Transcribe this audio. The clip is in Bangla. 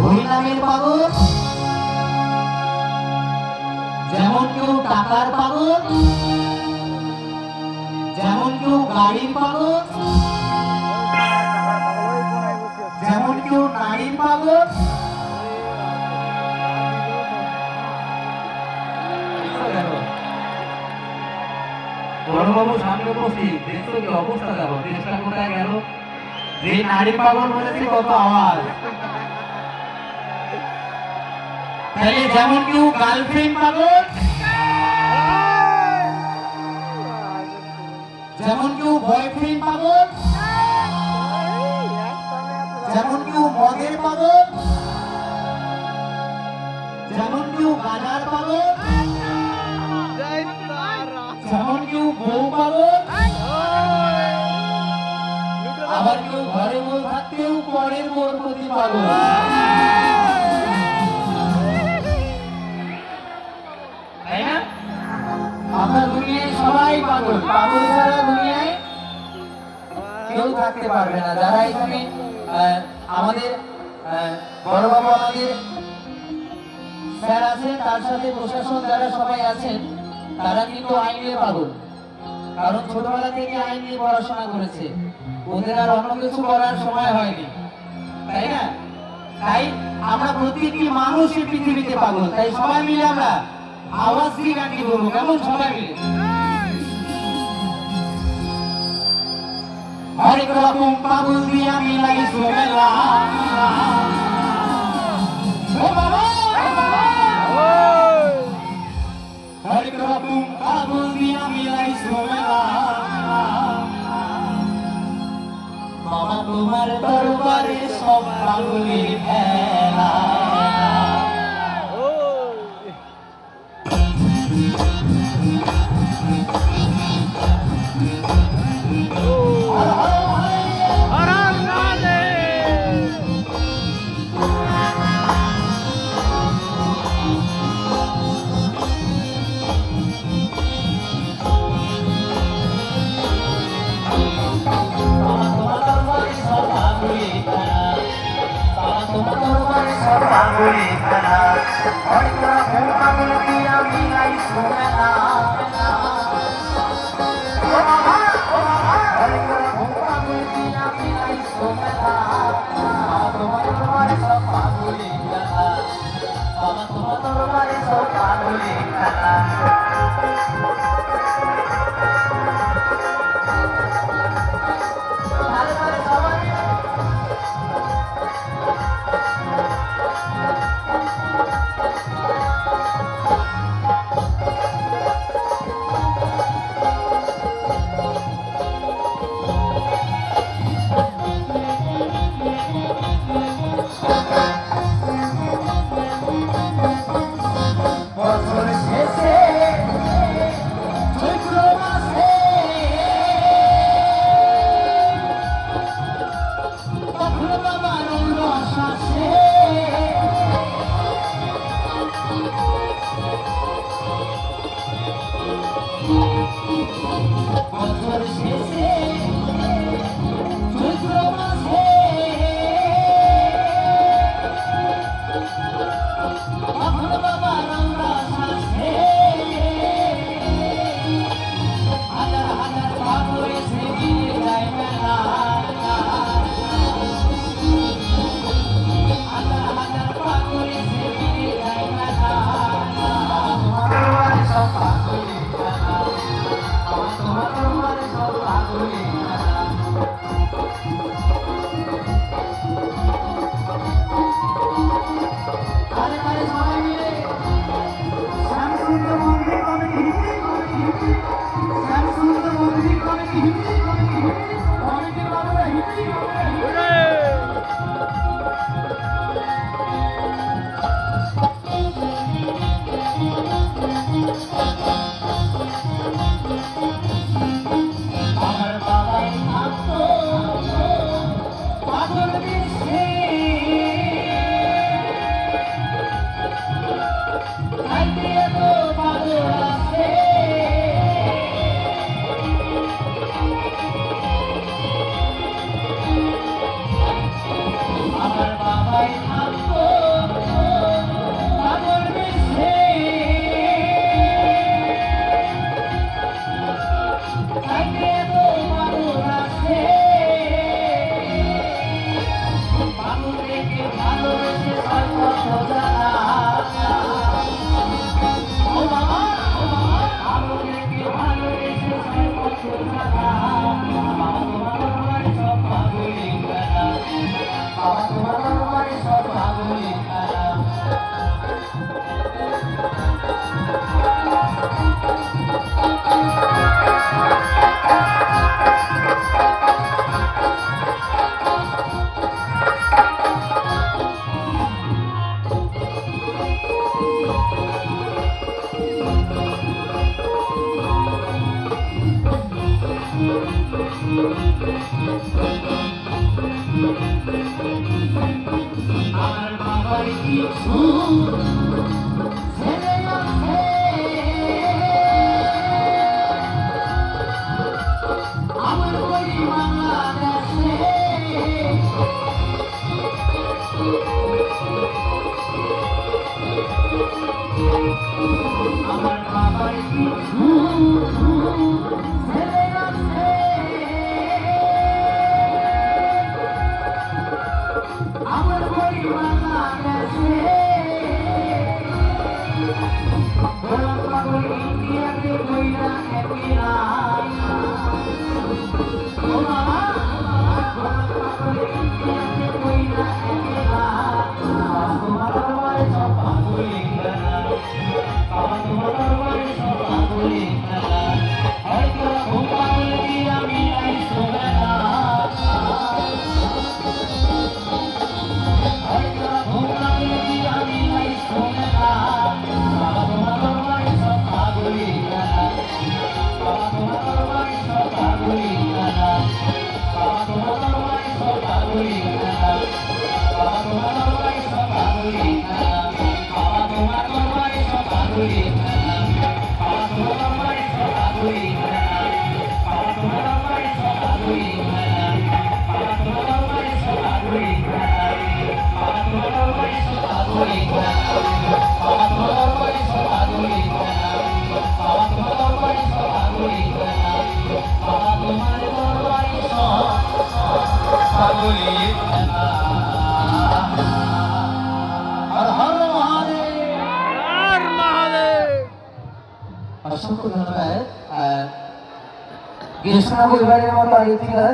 হরিনামের পাগল, যেমন কেউ টাকার পাগল, যেমন কেউ গাড়ির পাগল, যেমন কেউ নারীর পাগল। বড়বাবু সামনে উপস্থিত, দেখছো কি অবস্থা, দেখো দেশটা কোথায় গেল। যে নারী পাগল বলেছে কত আওয়াজ। তাহলে যেমন কেউ গার্লফ্রেন্ড পাগল, যেমন কেউ বয়ফ্রেন্ড পাগল, যেমন কেউ মদের পাগল, যেমন কেউ গাঁজার পাগল, যেমন কেউ বউ পাগল, আবার কেউ ঘরে বউ থাকতেও পরের বউর প্রতি পাগল। তাই না? আমরা দুনিয়ায় সবাই পাগল, পাগল ছাড়া দুনিয়ায় কেউ থাকতে পারবে না। যারা এখানে আমাদের বড় বাবু আমাদের স্যার আছেন, তার সাথে প্রশাসন যারা সবাই আছেন, তারা কিন্তু আইন নিয়ে পাগল। কারণ ছোটবেলা থেকে আইন নিয়ে পড়াশোনা করেছে, ওদের আর অন্য কিছু করার সময় হয়নি, তাই না? তাই আমরা প্রত্যেকটি মানুষ এই পৃথিবীতে পাগল। তাই সবাই মিলে আমরা আওয়াজ দিয়ে গানটি বলবো, কেমন? সবাই মিলে হরেক রকম পাগল দিয়ে আমি লাগাইছি মেলা। হরেক রকম পাগল দিয়ে আমি লাগাইছি মেলা। মামা তোমার দরবারে সব পাগলের খেলা। আমার বাবার কিছু ছেলে আছে, আমার বাড়ি বাংলাদেশে। আমার বাবার কিছু ছেলে আছে, আমার বাড়ি বাংলাদেশে। গোলাম পাগল ইন্ডিয়াতে কইরা একলা, ও বাবা গোলাম পাগল ইন্ডিয়াতে কইরা একলা। তোমার দরবারে সব পাগলি খেলা, বাবা তোমার দরবারে সব পাগলি খেলা। হয়তো ঘুম পাগল দিয়া মিলাই শোনা, হয়তো ঘুম পাগল দিয়া মিলাই শোনা। বাবা তোমার দরবারে সব পাগলি খেলা, বাবা তোমার দরবারে সব পাগলি খেলা, বাবা তোমার দরবারে সব পাগলি খেলা, বাবা তোমার দরবারে সব পাগলি খেলা, বাবা তোমার দরবারে সব পাগলি খেলা, বাবা তোমার দরবারে সব পাগলি খেলা, বাবা তোমার দরবারে সব পাগলি খেলা, বাবা তোমার দরবারে সব পাগলি খেলা, বাবা তোমার দরবারে সব পাগলি খেলা, বাবা তোমার দরবারে সব পাগলি খেলা, বাবা তোমার দরবারে সব পাগলি খেলা, বাবা তোমার দরবারে সব পাগলি খেলা। হর হর মহাদেব। অসংখ্য ধন্যবাদ। কৃষ্ণ পরিবারের মতো